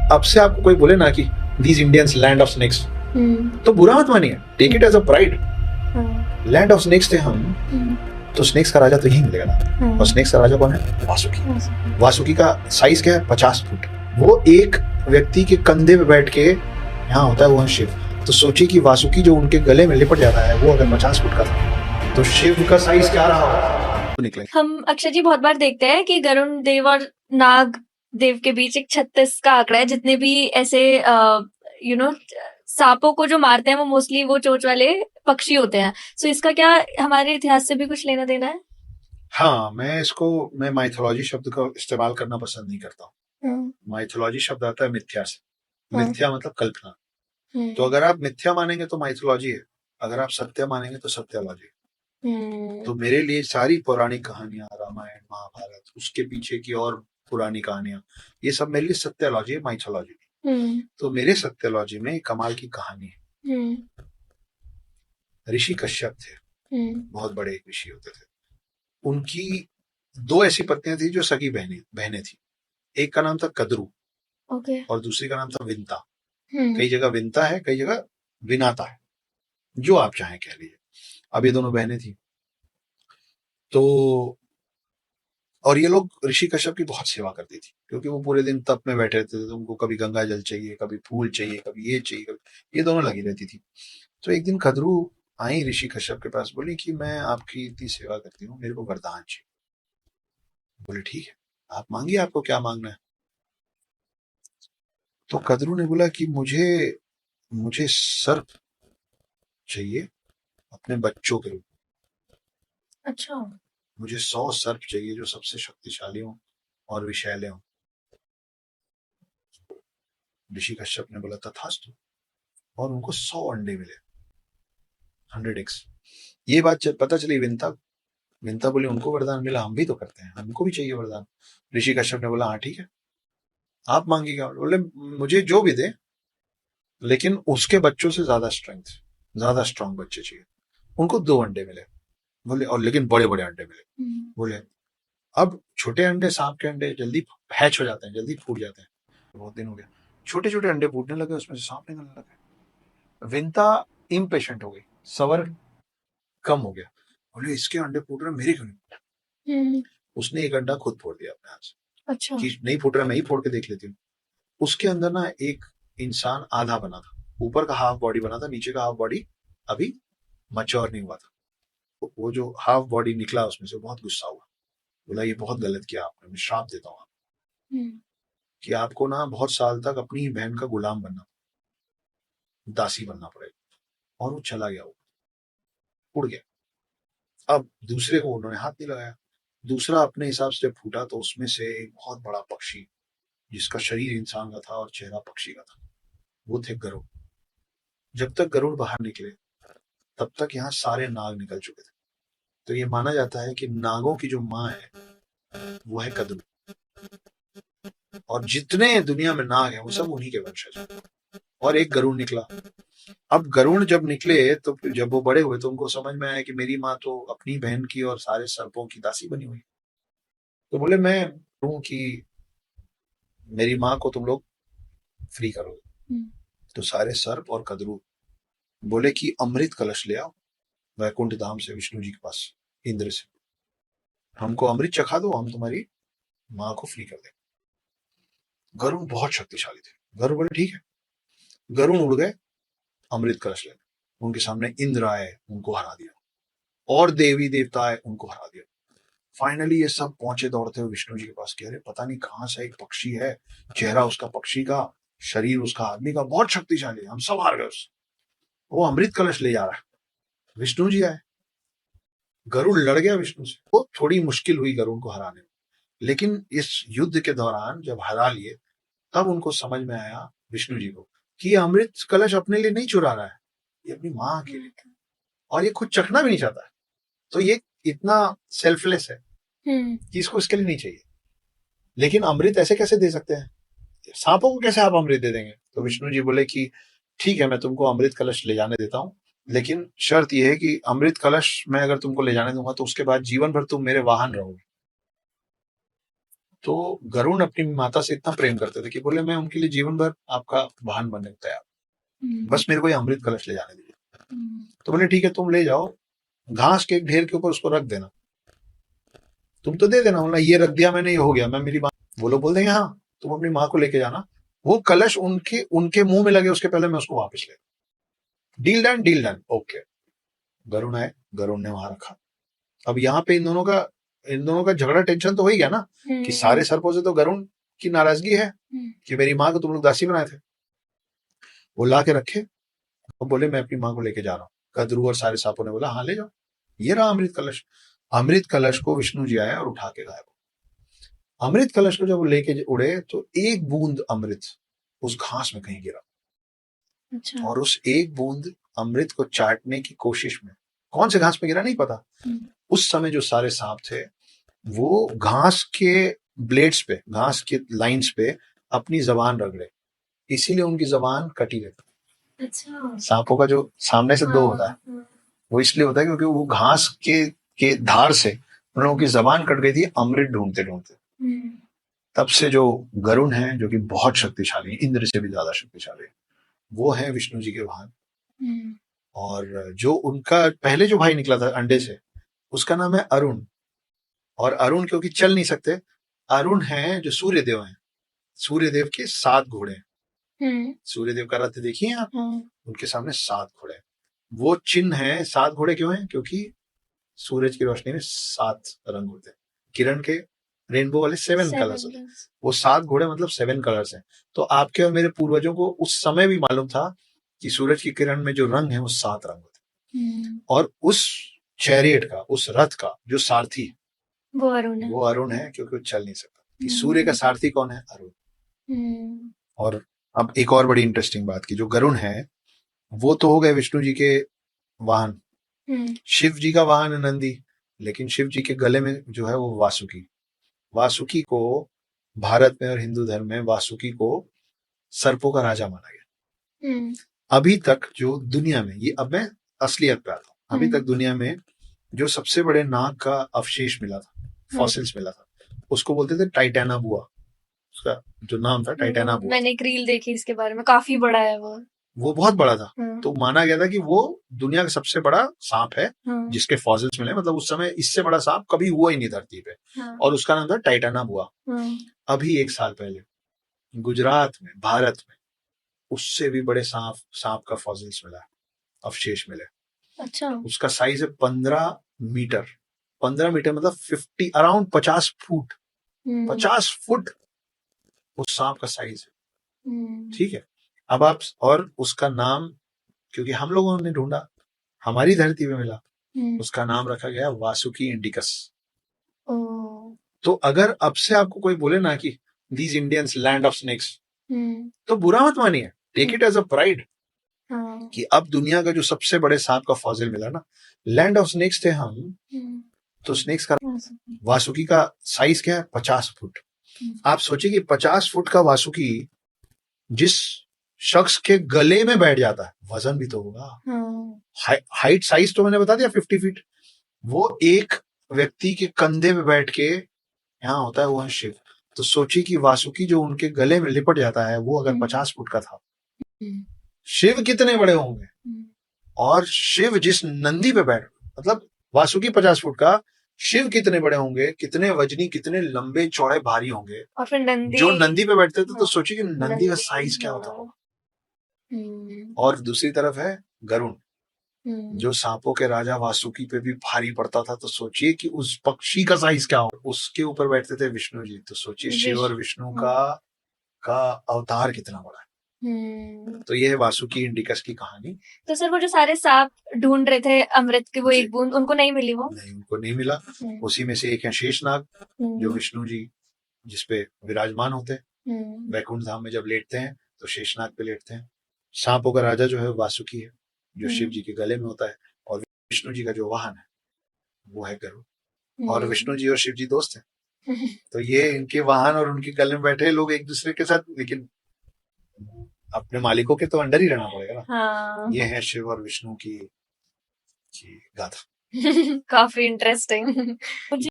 अब से आपको कोई बोले ना कि these Indians land of snakes, तो बुरा मत मानिए, take it as a pride. Land of snakes थे हम, तो स्नेक्स का राजा तो यही मिलेगा ना। और स्नेक्स का राजा कौन है? वासुकी। वासुकी का साइज क्या है? 50 फुट। वो एक व्यक्ति के कंधे पे बैठ के यहाँ होता है, वो है शिव। तो सोचिए कि वासुकी जो उनके गले में लिपट जाता है, वो अगर 50 फुट का था, तो शिव का साइज क्या रहा होगा? तो निकले। हम अक्षय जी बहुत बार देखते हैं कि गरुण देव और नाग देव के बीच एक 36 का आंकड़ा है। जितने भी ऐसे सांपों को जो मारते हैं वो मोस्टली वो चोंच वाले पक्षी होते हैं। सो इसका क्या हमारे इतिहास से भी कुछ लेना देना है? हाँ, मैं माइथोलॉजी शब्द का इस्तेमाल करना पसंद नहीं करता हूँ। माइथोलॉजी शब्द आता है मिथ्या से। मिथ्या मतलब कल्पना। तो अगर आप मिथ्या मानेंगे तो माइथोलॉजी है, अगर आप सत्य मानेंगे तो सत्योलॉजी है। तो मेरे लिए सारी पौराणिक कहानियां, रामायण, महाभारत, उसके पीछे की और पुरानी कहानियां, ये सब मेरे लिए सत्योलॉजी है, माइथोलॉजी नहीं। तो मेरे सत्योलॉजी में कमाल की कहानी है। ऋषि कश्यप थे, बहुत बड़े एक ऋषि होते थे। उनकी 2 ऐसी पत्नियां थी जो सगी बहनें थी। एक का नाम था कद्रू, और दूसरी का नाम था विंता। कई जगह विंता है, कई जगह विनाता है, जो आप चाहें कह लीजिए। अब ये दोनों बहनें थी, तो और ये लोग ऋषि कश्यप की बहुत सेवा करती थी, क्योंकि वो पूरे दिन तप में बैठे रहते थे। तो उनको कभी गंगा जल चाहिए, कभी फूल चाहिए, कभी ये चाहिए, कभी ये दोनों लगी रहती थी। तो एक दिन कद्रू आई ऋषि कश्यप के पास, बोली कि मैं आपकी इतनी सेवा करती हूँ, मेरे को वरदान चाहिए। बोले ठीक है, आप मांगिए, आपको क्या मांगना है। तो कद्रू ने बोला कि मुझे सर्प चाहिए अपने बच्चों के रूप में। अच्छा। मुझे 100 सर्प चाहिए जो सबसे शक्तिशाली हो और विषैले हो। ऋषि कश्यप ने बोला तथास्तु, और उनको 100 अंडे मिले, 100x। ये बात जब पता चली विंता बोली उनको वरदान मिला, हम भी तो करते हैं, हमको भी चाहिए वरदान। ऋषि कश्यप ने बोला हाँ ठीक है, आप मांगिएगा। बोले मुझे जो भी दे, लेकिन उसके बच्चों से ज्यादा स्ट्रांग बच्चे चाहिए। उनको 2 अंडे मिले। बोले और लेकिन बड़े बड़े अंडे मिले। बोले अब छोटे अंडे, सांप के अंडे जल्दी हैच हो जाते हैं, जल्दी फूट जाते हैं। बहुत दिन हो गया, छोटे छोटे अंडे फूटने लगे, उसमें से सांप निकलने लगे। विंता इम्पेशेंट हो गई, सबर कम हो गया। बोले इसके अंडे फूट रहे, मेरे क्यों नहीं? उसने एक अंडा खुद फोड़ दिया अपने हाथ से। अच्छा। कि नहीं फूट रहा, मैं ही फोड़ के देख लेती हूँ। उसके अंदर ना एक इंसान आधा बना था, ऊपर का हाफ बॉडी बना था, नीचे का हाफ बॉडी अभी मैच्योर नहीं हुआ था। तो वो जो हाफ बॉडी निकला उसमें से, बहुत गुस्सा हुआ। बोला ये बहुत गलत किया आपने, मैं श्राप देता हूँ कि आपको ना बहुत साल तक अपनी ही बहन का गुलाम बनना, दासी बनना पड़ेगा। और वो चला गया, वो उड़ गया। अब दूसरे को उन्होंने हाथ नहीं लगाया। दूसरा अपने हिसाब से फूटा, तो उसमें से एक बहुत बड़ा पक्षी, जिसका शरीर इंसान का था और चेहरा पक्षी का था, वो थे गरुड़। जब तक गरुड़ बाहर निकले तब तक यहाँ सारे नाग निकल चुके थे। तो ये माना जाता है कि नागों की जो माँ है वो है कद्रू, और जितने दुनिया में नाग हैं वो सब उन्हीं के वंशज हैं। और एक गरुड़ निकला। अब गरुड़ जब निकले तो जब वो बड़े हुए तो उनको समझ में आया कि मेरी माँ तो अपनी बहन की और सारे सर्पों की दासी बनी हुई। तो बोले मैं हूं कि मेरी माँ को तुम लोग फ्री करोगे। तो सारे सर्प और कद्रू बोले कि अमृत कलश ले आओ वैकुंठ धाम से, विष्णु जी के पास, इंद्र से, हमको अमृत चखा दो, हम तुम्हारी माँ को फ्री कर देंगे। गरुड़ बहुत शक्तिशाली थे। गरुड़ बोले ठीक है। गरुड़ उड़ गए अमृत कलश लेने। उनके सामने इंद्र आए, उनको हरा दिया, और देवी देवता आए, उनको हरा दिया। फाइनली ये सब पहुंचे दौड़ते हुए विष्णु जी के पास कि अरे पता नहीं कहां से एक पक्षी है, चेहरा उसका पक्षी का, शरीर उसका आदमी का, बहुत शक्तिशाली, हम सब हार गए उससे, वो अमृत कलश ले जा रहा है। विष्णु जी आए, गरुड़ लड़ गया विष्णु से। वो थोड़ी मुश्किल हुई गरुड़ को हराने में, लेकिन इस युद्ध के दौरान जब हरा लिए तब उनको समझ में आया विष्णु जी को कि ये अमृत कलश अपने लिए नहीं चुरा रहा है, ये अपनी माँ के लिए, और ये खुद चखना भी नहीं चाहता है। तो ये इतना सेल्फलेस है कि इसको इसके लिए नहीं चाहिए। लेकिन अमृत ऐसे कैसे दे सकते हैं, सांपों को कैसे आप अमृत दे देंगे? तो विष्णु जी बोले कि ठीक है, मैं तुमको अमृत कलश ले जाने देता हूँ, लेकिन शर्त यह है कि अमृत कलश मैं अगर तुमको ले जाने दूंगा तो उसके बाद जीवन भर तुम मेरे वाहन रहोगे। तो गरुण अपनी माता से इतना प्रेम करते थे कि बोले मैं उनके लिए जीवन भर आपका वाहन बनने को तैयार, बस मेरे को ये अमृत कलश ले जाने दीजिए। तो बोले ठीक है, तुम ले जाओ, घास के एक ढेर के ऊपर उसको रख देना, तुम तो दे देना। बोला ये रख दिया मैंने, ये हो गया, मैं मेरी माँ, वो लोग बोल देंगे हाँ तुम अपनी माँ को लेके जाना, वो कलश उनके उनके मुंह में लगे उसके पहले मैं उसको वापस ले, deal done, deal done, okay. Garuda आए, गरुण ने वहां रखा। अब यहाँ पे इन दोनों का झगड़ा, टेंशन तो हो ही गया ना कि सारे सरपों से तो गरुण की नाराजगी है कि मेरी माँ को तुम लोग दासी बनाए थे। वो ला के रखे और बोले मैं अपनी माँ को लेके जा रहा हूँ। कद्रू और सारे सांपों ने बोला हाँ ले जाओ, ये रहा अमृत कलश। अमृत कलश को विष्णु जी आया और उठा के गायब। अमृत कलश को जब लेके उड़े तो एक बूंद अमृत उस घास में कहीं गिरा। अच्छा। और उस एक बूंद अमृत को चाटने की कोशिश में, कौन से घास में गिरा नहीं पता, उस समय जो सारे सांप थे वो घास के ब्लेड्स पे, घास के लाइंस पे अपनी जबान रगड़े, इसीलिए उनकी जबान कटी रहती। अच्छा। सांपों का जो सामने से दो होता है वो इसलिए होता है क्योंकि वो घास के धार से उन लोगों की जबान कट गई थी अमृत ढूंढते ढूंढते। तब से जो गरुण है, जो कि बहुत शक्तिशाली, इंद्र से भी ज्यादा शक्तिशाली, वो है विष्णु जी के वाहन। और जो उनका पहले जो भाई निकला था अंडे से, उसका नाम है अरुण। और अरुण क्योंकि चल नहीं सकते, अरुण है जो सूर्यदेव हैं, सूर्यदेव के 7 घोड़े हैं। सूर्यदेव का रथ देखिए आप, उनके सामने 7 घोड़े हैं। वो चिन्ह है, 7 घोड़े क्यों हैं? क्योंकि सूरज की रोशनी में 7 रंग होते हैं, किरण के रेनबो वाले 7 कलर्स होते हैं। वो 7 घोड़े मतलब 7 कलर्स हैं। तो आपके और मेरे पूर्वजों को उस समय भी मालूम था कि सूरज की किरण में जो रंग है वो 7 रंग होते हैं। और उस चैरियट का, उस रथ का जो सारथी है वो अरुण है क्योंकि वो चल नहीं सकता। कि सूर्य का सारथी कौन है? अरुण। और अब एक और बड़ी इंटरेस्टिंग बात की, जो गरुण है वो तो हो गए विष्णु जी के वाहन। शिव जी का वाहन है नंदी, लेकिन शिव जी के गले में जो है वो वासुकी। वासुकी को भारत में और हिंदू धर्म में वासुकी को सर्पों का राजा माना गया। अभी तक जो दुनिया में, ये अब मैं असलियत पे आता हूँ, अभी तक दुनिया में जो सबसे बड़े नाग का अवशेष मिला था, फॉसिल्स मिला था, उसको बोलते थे टाइटैनाबुआ। उसका जो नाम था टाइटैनाबुआ। मैंने एक रील देखी इसके बारे में, काफी बड़ा है वो बहुत बड़ा था। तो माना गया था कि वो दुनिया का सबसे बड़ा सांप है जिसके फॉसिल्स मिले। मतलब उस समय इससे बड़ा सांप कभी हुआ ही नहीं धरती पे। और उसका नाम था टाइटैनाबुआ। अभी 1 साल पहले गुजरात में, भारत में, उससे भी बड़े सांप का फॉसिल्स मिला, अवशेष मिले। अच्छा। उसका साइज है 15 मीटर। 15 मीटर मतलब 50 अराउंड 50 फुट। 50 फुट उस सांप का साइज है। ठीक है। अब आप, और उसका नाम, क्योंकि हम लोगों ने ढूंढा, हमारी धरती में मिला, उसका नाम रखा गया वासुकी इंडिकस। तो अगर अब से आपको कोई बोले ना कि these Indians land of snakes, तो बुरा मत मानिए, take it as a pride कि अब दुनिया का जो सबसे बड़े सांप का फॉसिल मिला ना, लैंड ऑफ स्नेक्स थे हम। तो स्नेक्स का, वासुकी का साइज क्या है? 50 फुट। आप सोचिए कि 50 फुट का वासुकी जिस शख्स के गले में बैठ जाता है, वजन भी तो होगा। हाइट साइज तो मैंने बता दिया 50 फीट। वो एक व्यक्ति के कंधे में बैठ के यहाँ होता है, वो है शिव। तो सोचिए कि वासुकी जो उनके गले में लिपट जाता है, वो अगर 50 फुट का था, शिव कितने बड़े होंगे। और शिव जिस नंदी पे बैठ, मतलब वासुकी 50 फुट का, शिव कितने बड़े होंगे, कितने वजनी, कितने लंबे चौड़े भारी होंगे। और फिर नंदी, जो नंदी पे बैठते थे, तो सोचिए कि नंदी का साइज क्या होता होगा। और दूसरी तरफ है गरुण, जो सांपों के राजा वासुकी पे भी भारी पड़ता था। तो सोचिए कि उस पक्षी का साइज क्या हो। उसके ऊपर बैठते थे विष्णु जी। तो सोचिए शिव और विष्णु का अवतार कितना बड़ा है। तो ये है वासुकी इंडिकस की कहानी। तो सर वो जो सारे सांप ढूंढ रहे थे अमृत की वो एक बूंद, उनको नहीं मिली? वो नहीं, उनको नहीं मिला। उसी में से एक है शेषनाग, जो विष्णु जी जिसपे विराजमान होते हैं। वैकुंठ धाम में जब लेटते हैं तो शेषनाग पे लेटते हैं। सांपों का राजा जो है वासुकी है, जो शिव जी के गले में होता है। और विष्णु जी का जो वाहन है वो है गरुड़। और विष्णु जी और शिव जी दोस्त हैं। तो ये इनके वाहन और उनके गले में बैठे लोग एक दूसरे के साथ, लेकिन अपने मालिकों के तो अंडर ही रहना पड़ेगा ना। हाँ। ये है शिव और विष्णु की गाथा। काफी इंटरेस्टिंग।